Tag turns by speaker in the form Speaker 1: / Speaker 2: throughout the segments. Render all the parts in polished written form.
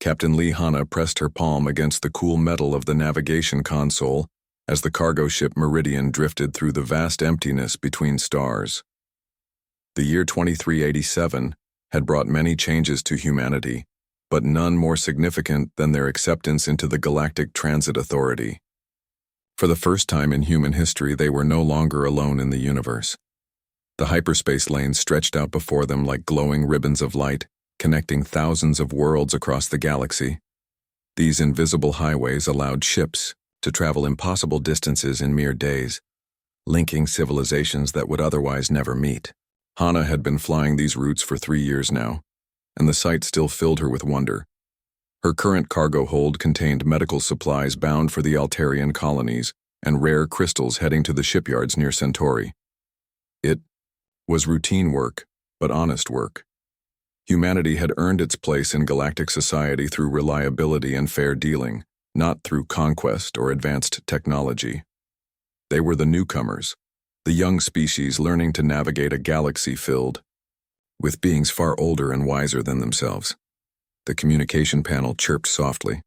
Speaker 1: Captain Lee Hana pressed her palm against the cool metal of the navigation console as the cargo ship Meridian drifted through the vast emptiness between stars. The year 2387 had brought many changes to humanity, but none more significant than their acceptance into the Galactic Transit Authority. For the first time in human history, they were no longer alone in the universe. The hyperspace lanes stretched out before them like glowing ribbons of light, connecting thousands of worlds across the galaxy. These invisible highways allowed ships to travel impossible distances in mere days, linking civilizations that would otherwise never meet. Hana had been flying these routes for 3 years now, and the sight still filled her with wonder. Her current cargo hold contained medical supplies bound for the Altarian colonies and rare crystals heading to the shipyards near Centauri. It was routine work, but honest work. Humanity had earned its place in galactic society through reliability and fair dealing, not through conquest or advanced technology. They were the newcomers, the young species learning to navigate a galaxy filled with beings far older and wiser than themselves. The communication panel chirped softly.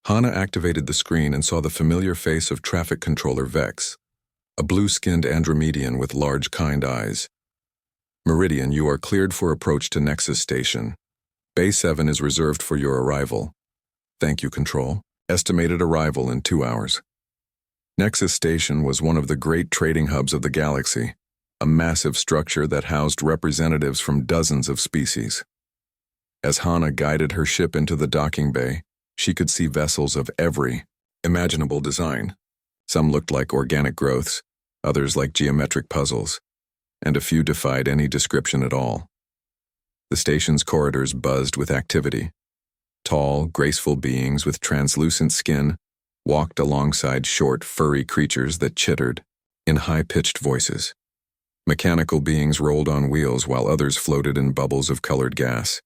Speaker 1: Hana activated the screen and saw the familiar face of traffic controller Vex, a blue-skinned Andromedian with large, kind eyes. Meridian, you are cleared for approach to Nexus Station. Bay 7 is reserved for your arrival. Thank you, Control. Estimated arrival in 2 hours. Nexus Station was one of the great trading hubs of the galaxy, a massive structure that housed representatives from dozens of species. As Hana guided her ship into the docking bay, she could see vessels of every imaginable design. Some looked like organic growths, others like geometric puzzles, and a few defied any description at all. The station's corridors buzzed with activity. Tall, graceful beings with translucent skin walked alongside short, furry creatures that chittered in high-pitched voices. Mechanical beings rolled on wheels while others floated in bubbles of colored gas.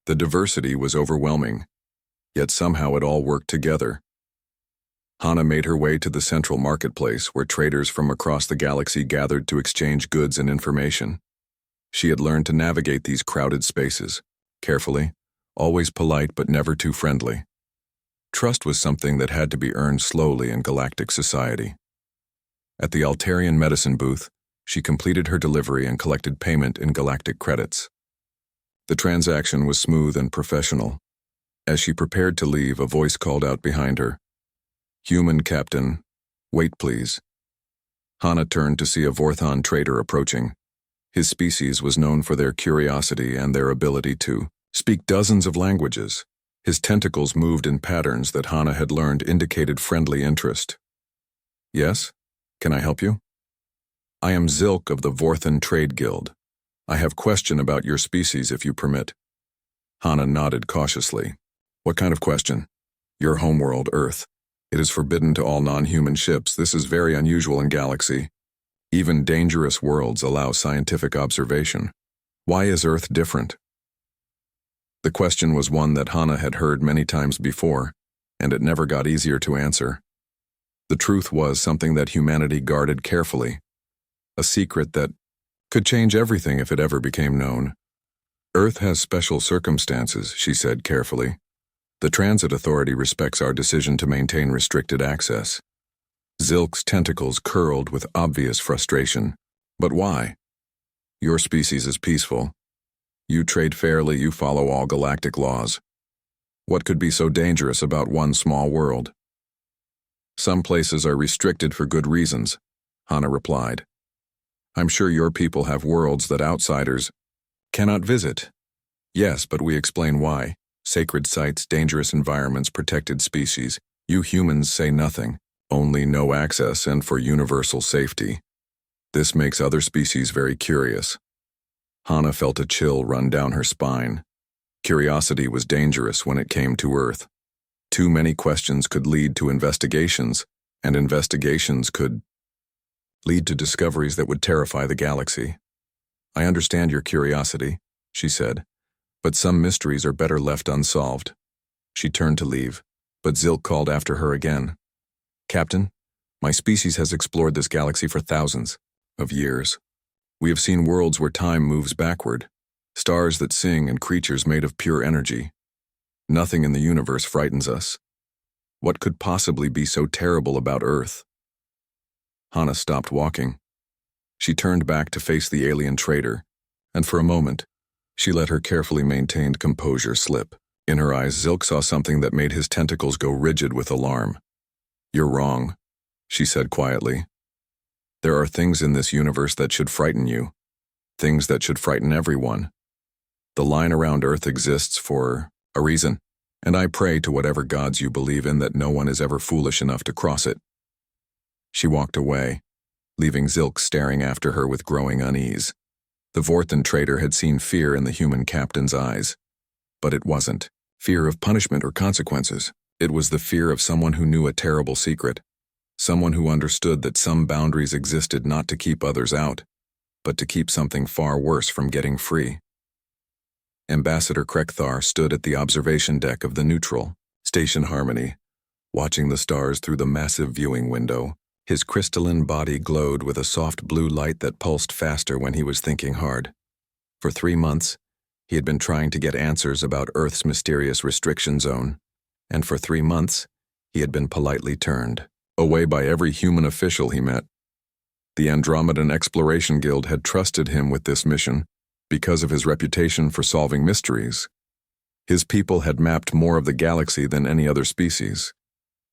Speaker 1: The diversity was overwhelming, yet somehow it all worked together. Hana made her way to the central marketplace where traders from across the galaxy gathered to exchange goods and information. She had learned to navigate these crowded spaces, carefully, always polite but never too friendly. Trust was something that had to be earned slowly in galactic society. At the Altarian medicine booth, she completed her delivery and collected payment in galactic credits. The transaction was smooth and professional. As she prepared to leave, a voice called out behind her, "Human Captain, wait please." Hana turned to see a Vorthon trader approaching. His species was known for their curiosity and their ability to speak dozens of languages. His tentacles moved in patterns that Hana had learned indicated friendly interest. "Yes? Can I help you?" "I am Zilk of the Vorthon Trade Guild. I have question about your species if you permit." Hana nodded cautiously. "What kind of question?" "Your homeworld, Earth. It is forbidden to all non-human ships. This is very unusual in galaxy. Even dangerous worlds allow scientific observation. Why is Earth different?" The question was one that Hana had heard many times before, and it never got easier to answer. The truth was something that humanity guarded carefully, a secret that could change everything if it ever became known. "Earth has special circumstances," she said carefully. "The Transit Authority respects our decision to maintain restricted access." Zilk's tentacles curled with obvious frustration. "But why? Your species is peaceful. You trade fairly, you follow all galactic laws. What could be so dangerous about one small world?" "Some places are restricted for good reasons," Hana replied. "I'm sure your people have worlds that outsiders cannot visit." "Yes, but we explain why. Sacred sites, dangerous environments, protected species. You humans say nothing, only no access and for universal safety. This makes other species very curious." Hana felt a chill run down her spine. Curiosity was dangerous when it came to Earth. Too many questions could lead to investigations, and investigations could lead to discoveries that would terrify the galaxy. "I understand your curiosity," she said, "but some mysteries are better left unsolved." She turned to leave, but Zilk called after her again. "Captain, my species has explored this galaxy for thousands of years. We have seen worlds where time moves backward, stars that sing and creatures made of pure energy. Nothing in the universe frightens us. What could possibly be so terrible about Earth? Hana stopped walking. She turned back to face the alien trader, and for a moment, she let her carefully maintained composure slip. In her eyes, Zilk saw something that made his tentacles go rigid with alarm. "You're wrong," she said quietly. "There are things in this universe that should frighten you, things that should frighten everyone. The line around Earth exists for a reason, and I pray to whatever gods you believe in that no one is ever foolish enough to cross it." She walked away, leaving Zilk staring after her with growing unease. The Vorthan trader had seen fear in the human captain's eyes. But it wasn't fear of punishment or consequences. It was the fear of someone who knew a terrible secret, someone who understood that some boundaries existed not to keep others out, but to keep something far worse from getting free. Ambassador Krekthar stood at the observation deck of the neutral Station Harmony, watching the stars through the massive viewing window. His crystalline body glowed with a soft blue light that pulsed faster when he was thinking hard. For 3 months, he had been trying to get answers about Earth's mysterious restriction zone, and for 3 months, he had been politely turned away by every human official he met. The Andromedan Exploration Guild had trusted him with this mission because of his reputation for solving mysteries. His people had mapped more of the galaxy than any other species.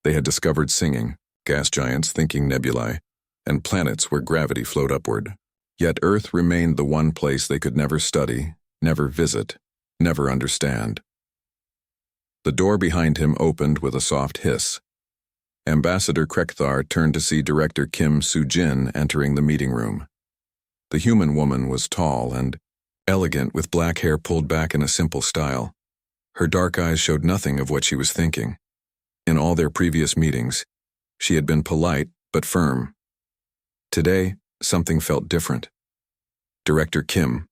Speaker 1: They had discovered singing, gas giants thinking nebulae, and planets where gravity flowed upward. Yet Earth remained the one place they could never study, never visit, never understand. The door behind him opened with a soft hiss. Ambassador Krekthar turned to see Director Kim Soo-jin entering the meeting room. The human woman was tall and elegant, with black hair pulled back in a simple style. Her dark eyes showed nothing of what she was thinking. In all their previous meetings, she had been polite but firm. Today, something felt different. "Director Kim,"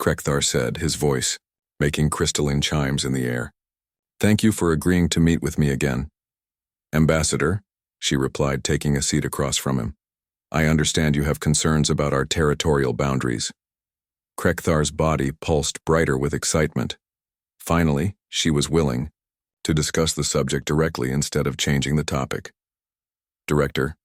Speaker 1: Krekthar said, his voice making crystalline chimes in the air. "Thank you for agreeing to meet with me again." "Ambassador," she replied, taking a seat across from him. "I understand you have concerns about our territorial boundaries." Krekthar's body pulsed brighter with excitement. Finally, she was willing to discuss the subject directly instead of changing the topic. "Director,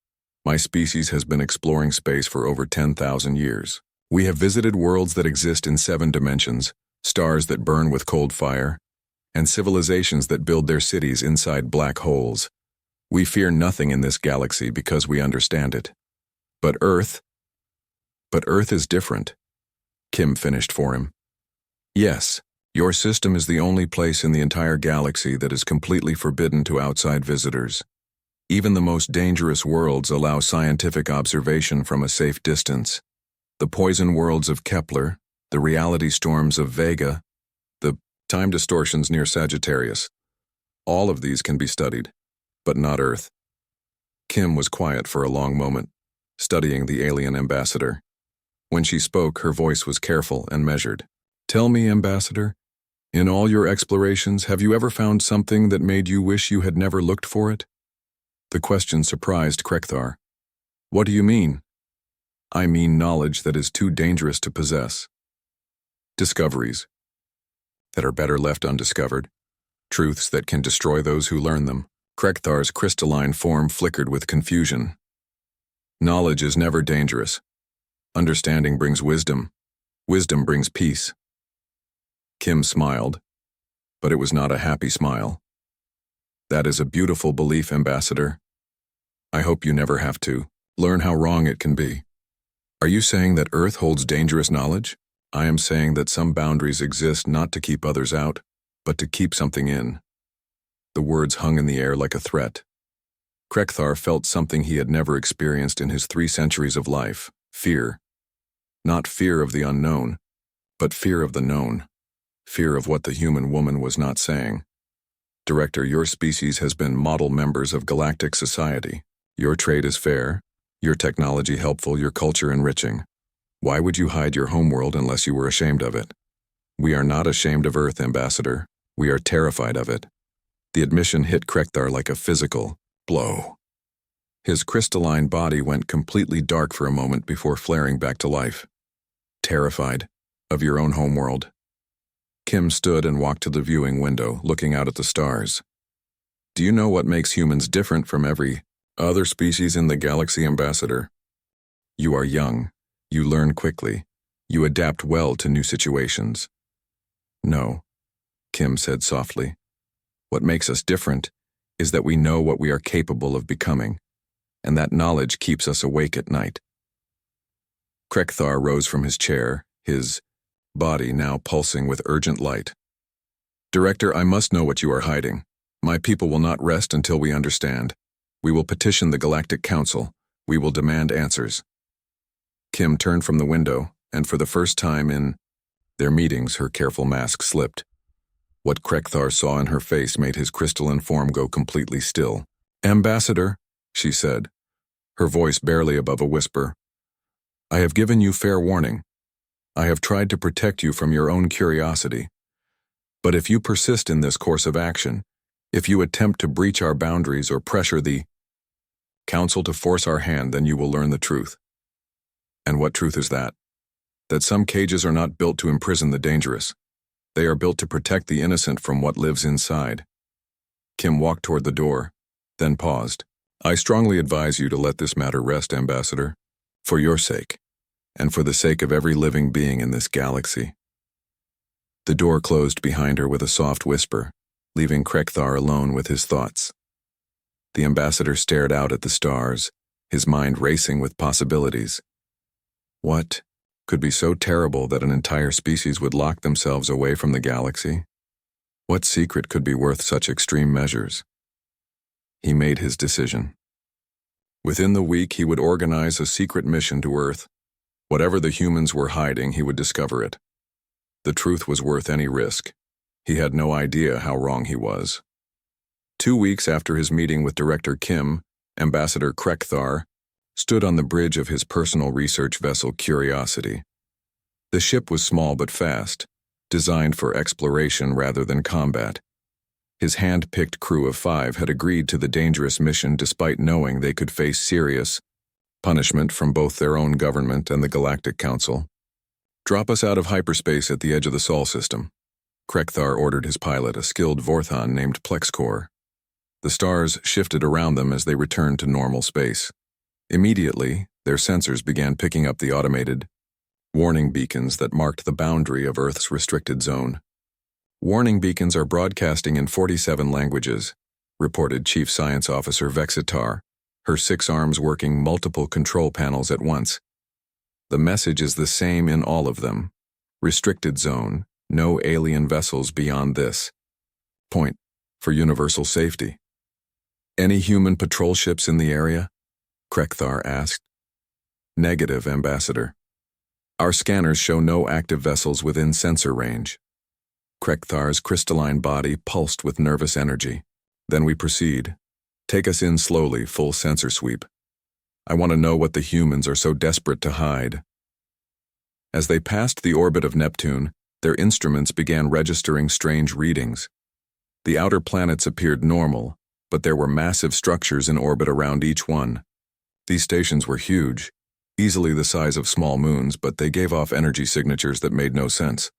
Speaker 1: my species has been exploring space for over 10,000 years. We have visited worlds that exist in 7 dimensions, stars that burn with cold fire, and civilizations that build their cities inside black holes. We fear nothing in this galaxy because we understand it. But Earth is different," Kim finished for him. "Yes, your system is the only place in the entire galaxy that is completely forbidden to outside visitors. Even the most dangerous worlds allow scientific observation from a safe distance. The poison worlds of Kepler, the reality storms of Vega, the time distortions near Sagittarius. All of these can be studied, but not Earth." Kim was quiet for a long moment, studying the alien ambassador. When she spoke, her voice was careful and measured. "Tell me, Ambassador, in all your explorations, have you ever found something that made you wish you had never looked for it?" The question surprised Krekthar. "What do you mean?" "I mean knowledge that is too dangerous to possess. Discoveries that are better left undiscovered. Truths that can destroy those who learn them." Krekthar's crystalline form flickered with confusion. "Knowledge is never dangerous. Understanding brings wisdom. Wisdom brings peace." Kim smiled, but it was not a happy smile. "That is a beautiful belief, Ambassador. I hope you never have to learn how wrong it can be." "Are you saying that Earth holds dangerous knowledge?" "I am saying that some boundaries exist not to keep others out, but to keep something in." The words hung in the air like a threat. Krekthar felt something he had never experienced in his 3 centuries of life: fear. Not fear of the unknown, but fear of the known. Fear of what the human woman was not saying. "Director, your species has been model members of galactic society. Your trade is fair, your technology helpful, your culture enriching. Why would you hide your homeworld unless you were ashamed of it?" "We are not ashamed of Earth, Ambassador. We are terrified of it." The admission hit Krekthar like a physical blow. His crystalline body went completely dark for a moment before flaring back to life. "Terrified of your own homeworld?" Kim stood and walked to the viewing window, looking out at the stars. Do you know what makes humans different from every other species in the galaxy, Ambassador? You are young. You learn quickly. You adapt well to new situations. No, Kim said softly. What makes us different is that we know what we are capable of becoming, and that knowledge keeps us awake at night. Krekthar rose from his chair, his body now pulsing with urgent light. Director, I must know what you are hiding. My people will not rest until we understand. We will petition the Galactic Council. We will demand answers. Kim turned from the window, and for the first time in their meetings, her careful mask slipped. What Krekthar saw in her face made his crystalline form go completely still. Ambassador, she said, her voice barely above a whisper, I have given you fair warning. I have tried to protect you from your own curiosity. But if you persist in this course of action, if you attempt to breach our boundaries or pressure the Council to force our hand, then you will learn the truth. And what truth is that? That some cages are not built to imprison the dangerous. They are built to protect the innocent from what lives inside. Kim walked toward the door, then paused. I strongly advise you to let this matter rest, Ambassador, for your sake, and for the sake of every living being in this galaxy. The door closed behind her with a soft whisper, leaving Krekthar alone with his thoughts. The ambassador stared out at the stars, his mind racing with possibilities. What could be so terrible that an entire species would lock themselves away from the galaxy? What secret could be worth such extreme measures? He made his decision. Within the week, he would organize a secret mission to Earth. Whatever the humans were hiding, he would discover it. The truth was worth any risk. He had no idea how wrong he was. 2 weeks after his meeting with Director Kim, Ambassador Krekthar stood on the bridge of his personal research vessel Curiosity. The ship was small but fast, designed for exploration rather than combat. His hand-picked crew of 5 had agreed to the dangerous mission despite knowing they could face serious punishment from both their own government and the Galactic Council. Drop us out of hyperspace at the edge of the Sol system. Krekthar ordered his pilot, a skilled Vorthon named Plexkor. The stars shifted around them as they returned to normal space. Immediately, their sensors began picking up the automated warning beacons that marked the boundary of Earth's restricted zone. Warning beacons are broadcasting in 47 languages, reported Chief Science Officer Vexitar, her 6 arms working multiple control panels at once. The message is the same in all of them. Restricted zone, no alien vessels beyond this point for universal safety. Any human patrol ships in the area? Krekthar asked. Negative, Ambassador. Our scanners show no active vessels within sensor range. Krekthar's crystalline body pulsed with nervous energy. Then we proceed. Take us in slowly, full sensor sweep. I want to know what the humans are so desperate to hide. As they passed the orbit of Neptune, their instruments began registering strange readings. The outer planets appeared normal, but there were massive structures in orbit around each one. These stations were huge, easily the size of small moons, but they gave off energy signatures that made no sense.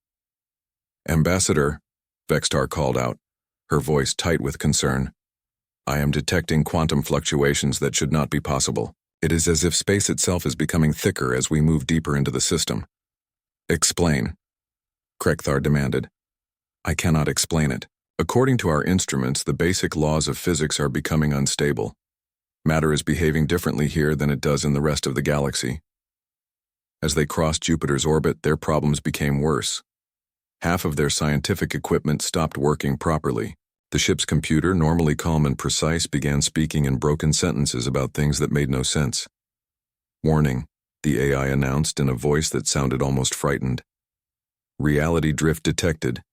Speaker 1: Ambassador, Vexitar called out, her voice tight with concern. I am detecting quantum fluctuations that should not be possible. It is as if space itself is becoming thicker as we move deeper into the system. Explain, Krekthar demanded. I cannot explain it. According to our instruments, the basic laws of physics are becoming unstable. Matter is behaving differently here than it does in the rest of the galaxy. As they crossed Jupiter's orbit, their problems became worse. Half of their scientific equipment stopped working properly. The ship's computer, normally calm and precise, began speaking in broken sentences about things that made no sense. Warning, the AI announced in a voice that sounded almost frightened. Reality drift detected.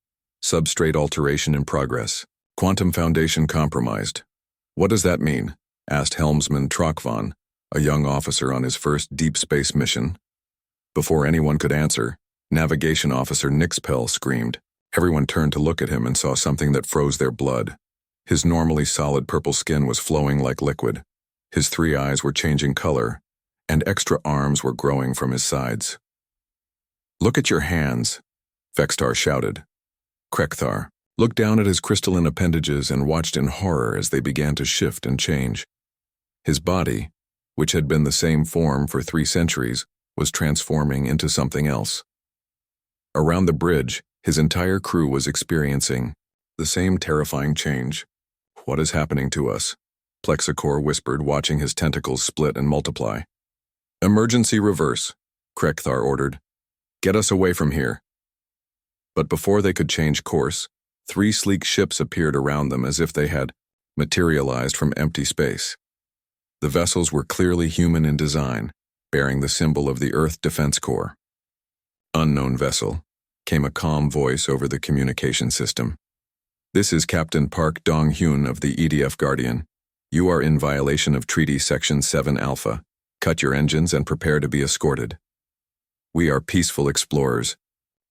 Speaker 1: Substrate alteration in progress. Quantum foundation compromised. What does that mean? Asked helmsman Trokvan, a young officer on his first deep space mission. Before anyone could answer, Navigation Officer Nixpel screamed. Everyone turned to look at him and saw something that froze their blood. His normally solid purple skin was flowing like liquid. His 3 eyes were changing color, and extra arms were growing from his sides. Look at your hands, Vexitar shouted. Krekthar looked down at his crystalline appendages and watched in horror as they began to shift and change. His body, which had been the same form for 3 centuries, was transforming into something else. Around the bridge, his entire crew was experiencing the same terrifying change. "What is happening to us?" Plexicor whispered, watching his tentacles split and multiply. "Emergency reverse," Krekthar ordered. "Get us away from here." But before they could change course, 3 sleek ships appeared around them as if they had materialized from empty space. The vessels were clearly human in design, bearing the symbol of the Earth Defense Corps. "Unknown vessel," came a calm voice over the communication system. "This is Captain Park Dong-hyun of the EDF Guardian. You are in violation of Treaty Section 7 Alpha. Cut your engines and prepare to be escorted." "We are peaceful explorers,"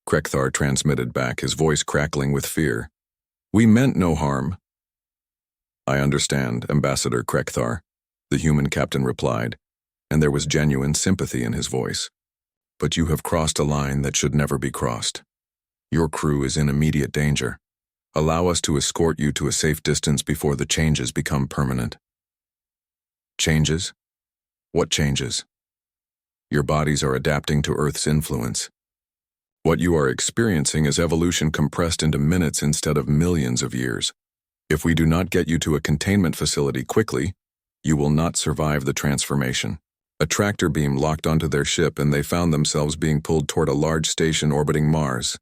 Speaker 1: Krekthar transmitted back, his voice crackling with fear. "We meant no harm." "I understand, Ambassador Krekthar," the human captain replied, and there was genuine sympathy in his voice. "But you have crossed a line that should never be crossed. Your crew is in immediate danger. Allow us to escort you to a safe distance before the changes become permanent." "Changes? What changes?" "Your bodies are adapting to Earth's influence. What you are experiencing is evolution compressed into minutes instead of millions of years. If we do not get you to a containment facility quickly, you will not survive the transformation." A tractor beam locked onto their ship and they found themselves being pulled toward a large station orbiting Mars.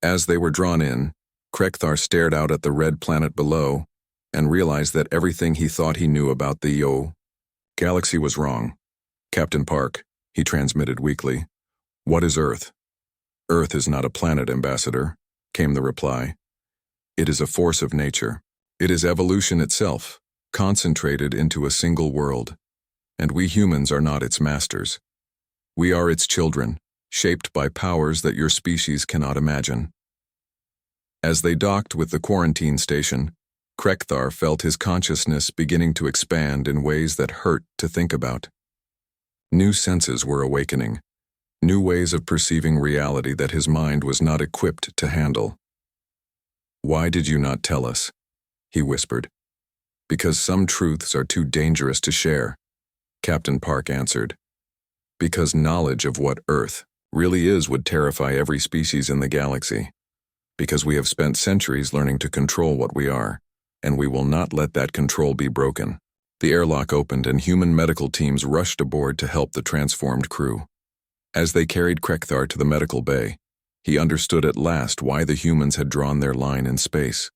Speaker 1: As they were drawn in, Krekthar stared out at the red planet below and realized that everything he thought he knew about the galaxy was wrong. "Captain Park," he transmitted weakly. "What is Earth?" "Earth is not a planet, Ambassador," came the reply. "It is a force of nature. It is evolution itself, concentrated into a single world. And we humans are not its masters. We are its children, shaped by powers that your species cannot imagine." As they docked with the quarantine station, Krekthar felt his consciousness beginning to expand in ways that hurt to think about. New senses were awakening, new ways of perceiving reality that his mind was not equipped to handle. "Why did you not tell us?" he whispered. "Because some truths are too dangerous to share," Captain Park answered. "Because knowledge of what Earth really is would terrify every species in the galaxy. Because we have spent centuries learning to control what we are, and we will not let that control be broken." The airlock opened and human medical teams rushed aboard to help the transformed crew. As they carried Krekthar to the medical bay, he understood at last why the humans had drawn their line in space.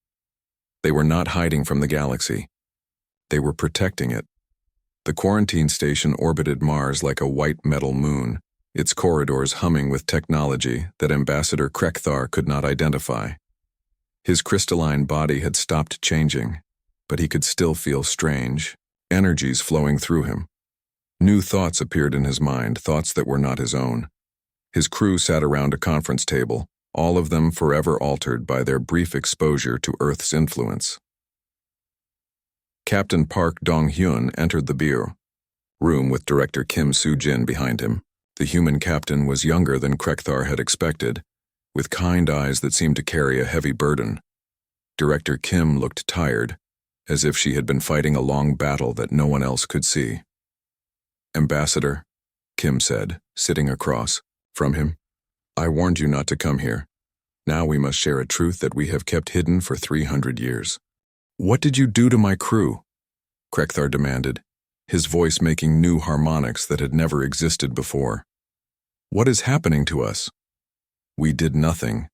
Speaker 1: They were not hiding from the galaxy. They were protecting it. The quarantine station orbited Mars like a white metal moon, its corridors humming with technology that Ambassador Krekthar could not identify. His crystalline body had stopped changing, but he could still feel strange energies flowing through him. New thoughts appeared in his mind, thoughts that were not his own. His crew sat around a conference table, all of them forever altered by their brief exposure to Earth's influence. Captain Park Dong-hyun entered the bureau room with Director Kim Soo-jin behind him. The human captain was younger than Krekthar had expected, with kind eyes that seemed to carry a heavy burden. Director Kim looked tired, as if she had been fighting a long battle that no one else could see. "Ambassador," Kim said, sitting across from him, "I warned you not to come here. Now we must share a truth that we have kept hidden for 300 years. "What did you do to my crew?" Krekthar demanded, his voice making new harmonics that had never existed before. "What is happening to us?" "We did nothing,"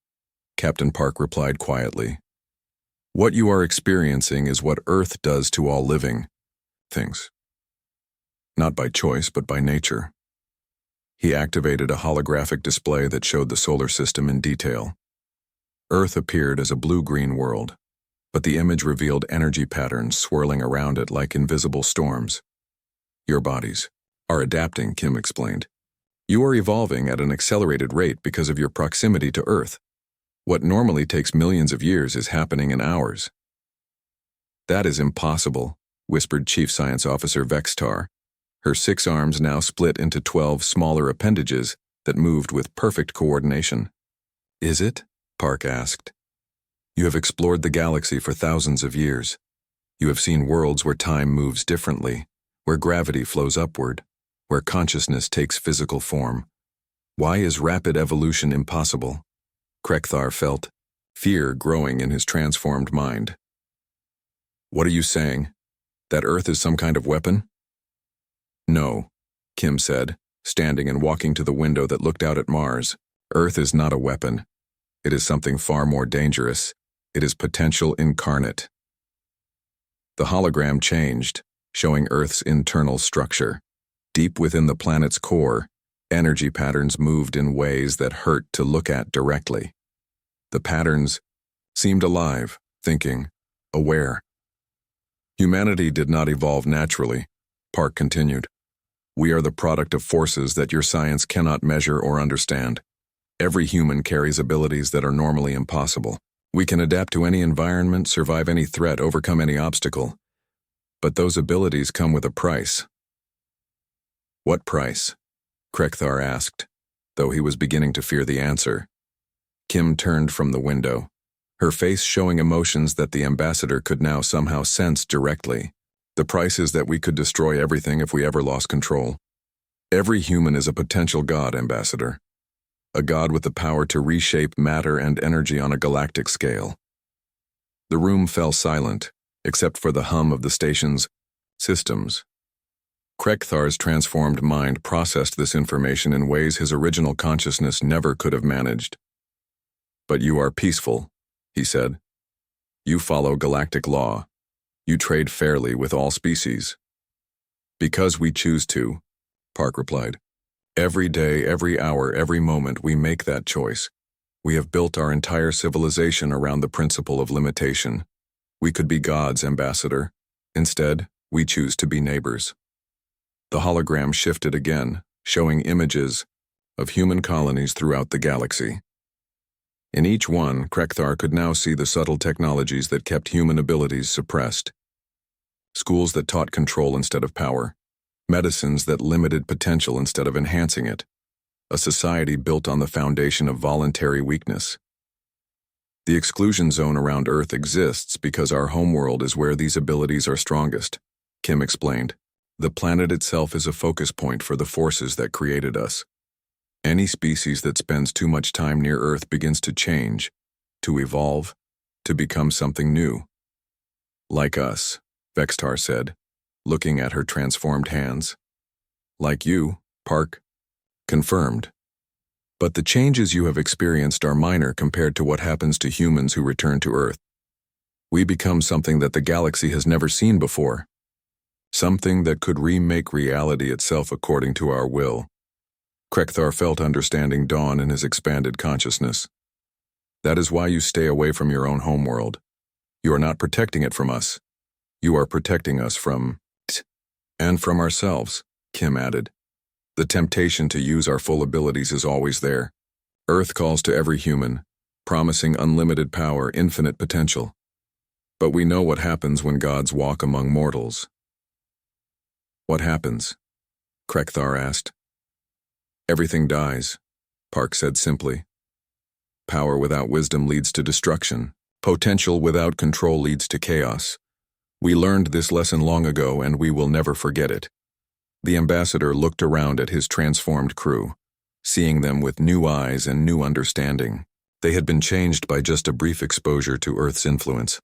Speaker 1: Captain Park replied quietly. "What you are experiencing is what Earth does to all living things. Not by choice, but by nature." He activated a holographic display that showed the solar system in detail. Earth appeared as a blue-green world, but the image revealed energy patterns swirling around it like invisible storms. "Your bodies are adapting," Kim explained. "You are evolving at an accelerated rate because of your proximity to Earth. What normally takes millions of years is happening in hours." "That is impossible," whispered Chief Science Officer Vextar, her 6 arms now split into 12 smaller appendages that moved with perfect coordination. "Is it?" Park asked. You have explored the galaxy for thousands of years. You have seen worlds where time moves differently, where gravity flows upward, where consciousness takes physical form. Why is rapid evolution impossible? Krekthar felt fear growing in his transformed mind. What are you saying? That Earth is some kind of weapon? No, Kim said, standing and walking to the window that looked out at Mars. Earth is not a weapon. It is something far more dangerous. It is potential incarnate. The hologram changed, showing Earth's internal structure. Deep within the planet's core, energy patterns moved in ways that hurt to look at directly. The patterns seemed alive, thinking, aware. Humanity did not evolve naturally, Park continued. We are the product of forces that your science cannot measure or understand. Every human carries abilities that are normally impossible. We can adapt to any environment, survive any threat, overcome any obstacle. But those abilities come with a price. What price? Krekthar asked, though he was beginning to fear the answer. Kim turned from the window, her face showing emotions that the ambassador could now somehow sense directly. The price is that we could destroy everything if we ever lost control. Every human is a potential god, Ambassador. A god with the power to reshape matter and energy on a galactic scale. The room fell silent, except for the hum of the station's systems. Krekthar's transformed mind processed this information in ways his original consciousness never could have managed. But you are peaceful, he said. You follow galactic law. You trade fairly with all species. Because we choose to, Park replied. Every day, every hour, every moment we make that choice. We have built our entire civilization around the principle of limitation. We could be gods, Ambassador. Instead, we choose to be neighbors. The hologram shifted again, showing images of human colonies throughout the galaxy. In each one, Krekthar could now see the subtle technologies that kept human abilities suppressed. Schools that taught control instead of power. Medicines that limited potential instead of enhancing it. A society built on the foundation of voluntary weakness. The exclusion zone around Earth exists because our homeworld is where these abilities are strongest, Kim explained. The planet itself is a focus point for the forces that created us. Any species that spends too much time near Earth begins to change, to evolve, to become something new. Like us, Vextar said, looking at her transformed hands. Like you, Park. Confirmed. But the changes you have experienced are minor compared to what happens to humans who return to Earth. We become something that the galaxy has never seen before. Something that could remake reality itself according to our will. Krekthar felt understanding dawn in his expanded consciousness. That is why you stay away from your own homeworld. You are not protecting it from us. You are protecting us from it. And from ourselves, Kim added. The temptation to use our full abilities is always there. Earth calls to every human, promising unlimited power, infinite potential. But we know what happens when gods walk among mortals. What happens? Krekthar asked. Everything dies, Park said simply. Power without wisdom leads to destruction. Potential without control leads to chaos. We learned this lesson long ago, and we will never forget it. The ambassador looked around at his transformed crew, seeing them with new eyes and new understanding. They had been changed by just a brief exposure to Earth's influence.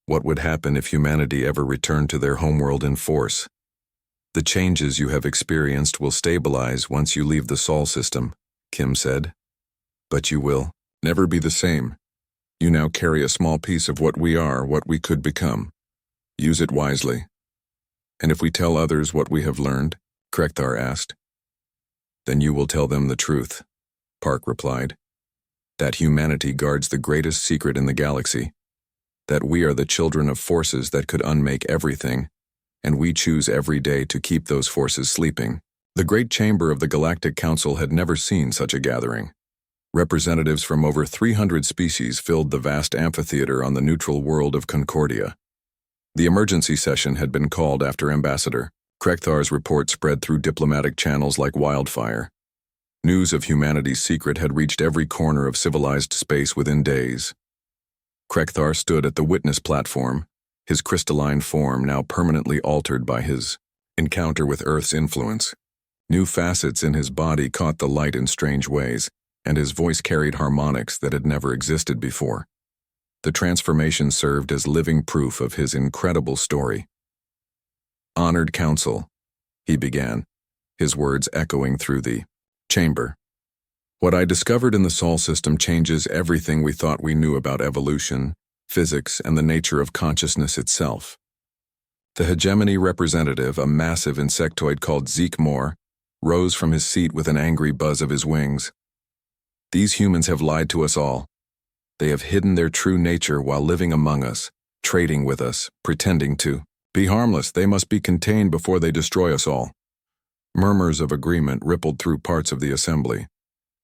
Speaker 1: What would happen if humanity ever returned to their homeworld in force? The changes you have experienced will stabilize once you leave the Sol system, Kim said. But you will never be the same. You now carry a small piece of what we are, what we could become. Use it wisely. And if we tell others what we have learned, Krekthar asked. Then you will tell them the truth, Park replied. That humanity guards the greatest secret in the galaxy. That we are the children of forces that could unmake everything, and we choose every day to keep those forces sleeping. The great chamber of the Galactic Council had never seen such a gathering. Representatives from over 300 species filled the vast amphitheater on the neutral world of Concordia. The emergency session had been called after Ambassador. Krekthar's report spread through diplomatic channels like wildfire. News of humanity's secret had reached every corner of civilized space within days. Krekthar stood at the witness platform, his crystalline form now permanently altered by his encounter with Earth's influence. New facets in his body caught the light in strange ways, and his voice carried harmonics that had never existed before. The transformation served as living proof of his incredible story. "Honored Council," he began, his words echoing through the chamber. "What I discovered in the Sol system changes everything we thought we knew about evolution, physics, and the nature of consciousness itself." The hegemony representative, a massive insectoid called Zeke, rose from his seat with an angry buzz of his wings. "These humans have lied to us all. They have hidden their true nature while living among us, trading with us, pretending to be harmless. They must be contained before they destroy us all." Murmurs of agreement rippled through parts of the assembly.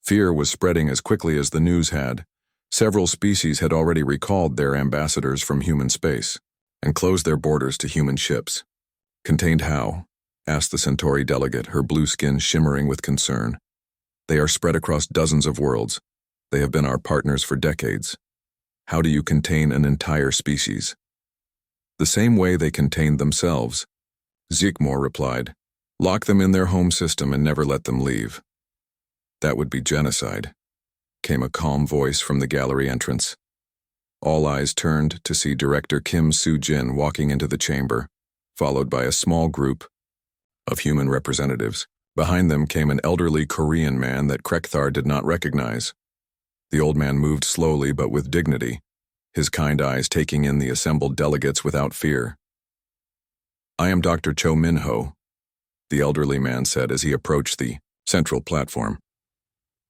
Speaker 1: Fear was spreading as quickly as the news had. Several species had already recalled their ambassadors from human space and closed their borders to human ships. "Contained how?" asked the Centauri delegate, her blue skin shimmering with concern. "They are spread across dozens of worlds. They have been our partners for decades. How do you contain an entire species?" "The same way they contained themselves," Zikmore replied. "Lock them in their home system and never let them leave." "That would be genocide," came a calm voice from the gallery entrance. All eyes turned to see Director Kim Soo-jin walking into the chamber, followed by a small group of human representatives. Behind them came an elderly Korean man that Krekthar did not recognize. The old man moved slowly but with dignity, his kind eyes taking in the assembled delegates without fear. "I am Dr. Cho Min-ho," the elderly man said as he approached the central platform.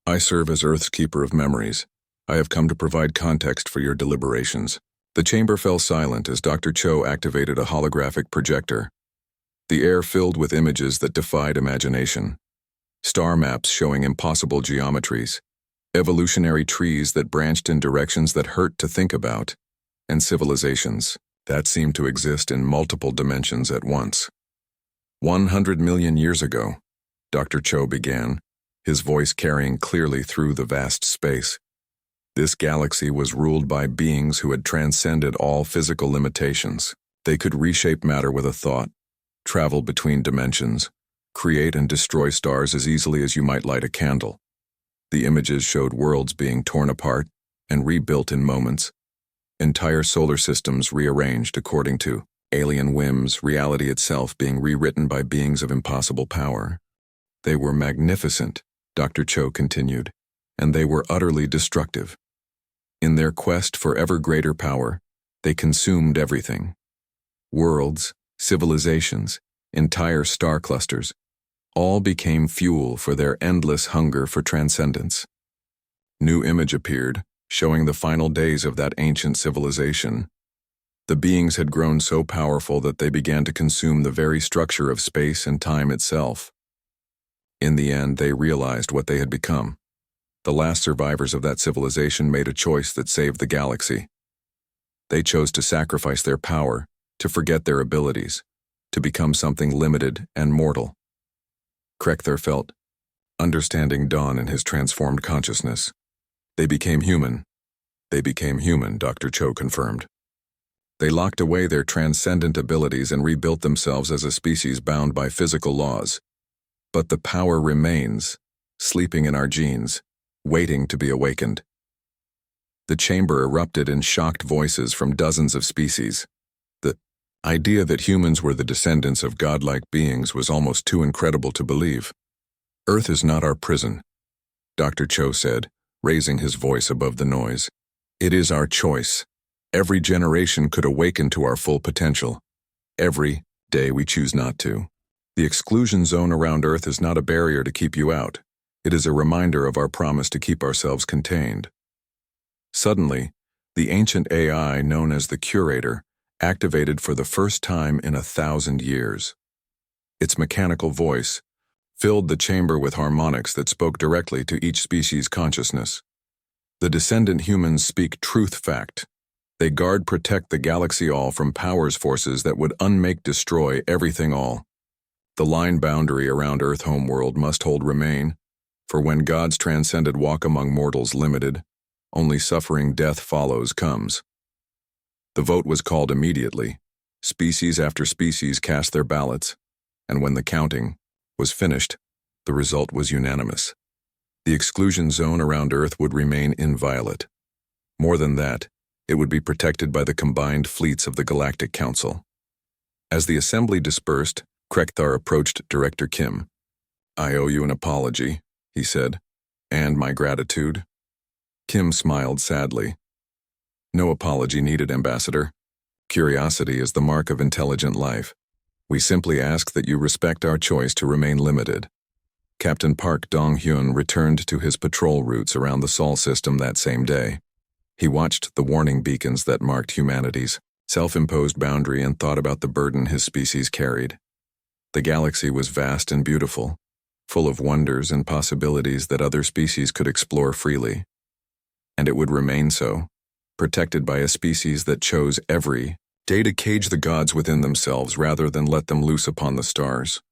Speaker 1: "I serve as Earth's keeper of memories. I have come to provide context for your deliberations." The chamber fell silent as Dr. Cho activated a holographic projector. The air filled with images that defied imagination. Star maps showing impossible geometries, evolutionary trees that branched in directions that hurt to think about, and civilizations that seemed to exist in multiple dimensions at once. 100 million years ago, Dr. Cho began, his voice carrying clearly through the vast space. This galaxy was ruled by beings who had transcended all physical limitations. They could reshape matter with a thought, travel between dimensions, create and destroy stars as easily as you might light a candle. The images showed worlds being torn apart and rebuilt in moments, entire solar systems rearranged according to alien whims, reality itself being rewritten by beings of impossible power. They were magnificent, Dr. Cho continued, and they were utterly destructive. In their quest for ever greater power, they consumed everything. Worlds, civilizations, entire star clusters, all became fuel for their endless hunger for transcendence. New image appeared, showing the final days of that ancient civilization. The beings had grown so powerful that they began to consume the very structure of space and time itself. In the end, they realized what they had become. The last survivors of that civilization made a choice that saved the galaxy. They chose to sacrifice their power, to forget their abilities, to become something limited and mortal. Krekthar felt understanding dawn in his transformed consciousness. They became human. They became human, Dr. Cho confirmed. They locked away their transcendent abilities and rebuilt themselves as a species bound by physical laws. But the power remains, sleeping in our genes, waiting to be awakened. The chamber erupted in shocked voices from dozens of species. The idea that humans were the descendants of godlike beings was almost too incredible to believe. "Earth is not our prison," Dr. Cho said, raising his voice above the noise. "It is our choice. Every generation could awaken to our full potential. Every day we choose not to. The exclusion zone around Earth is not a barrier to keep you out. It is a reminder of our promise to keep ourselves contained." Suddenly, the ancient AI known as the Curator activated for the first time in 1,000 years. Its mechanical voice filled the chamber with harmonics that spoke directly to each species' consciousness. The descendant humans speak truth fact. They guard protect the galaxy all from powers forces that would unmake destroy everything all. The line boundary around Earth homeworld must hold remain, for when God's transcended walk among mortals limited, only suffering death follows comes. The vote was called immediately. Species after species cast their ballots, and when the counting was finished, the result was unanimous. The exclusion zone around Earth would remain inviolate. More than that, it would be protected by the combined fleets of the Galactic Council. As the assembly dispersed, Krekthar approached Director Kim. "I owe you an apology," he said, "and my gratitude." Kim smiled sadly. "No apology needed, Ambassador. Curiosity is the mark of intelligent life. We simply ask that you respect our choice to remain limited." Captain Park Dong-hyun returned to his patrol routes around the Sol system that same day. He watched the warning beacons that marked humanity's self-imposed boundary and thought about the burden his species carried. The galaxy was vast and beautiful, full of wonders and possibilities that other species could explore freely. And it would remain so, protected by a species that chose every day to cage the gods within themselves rather than let them loose upon the stars.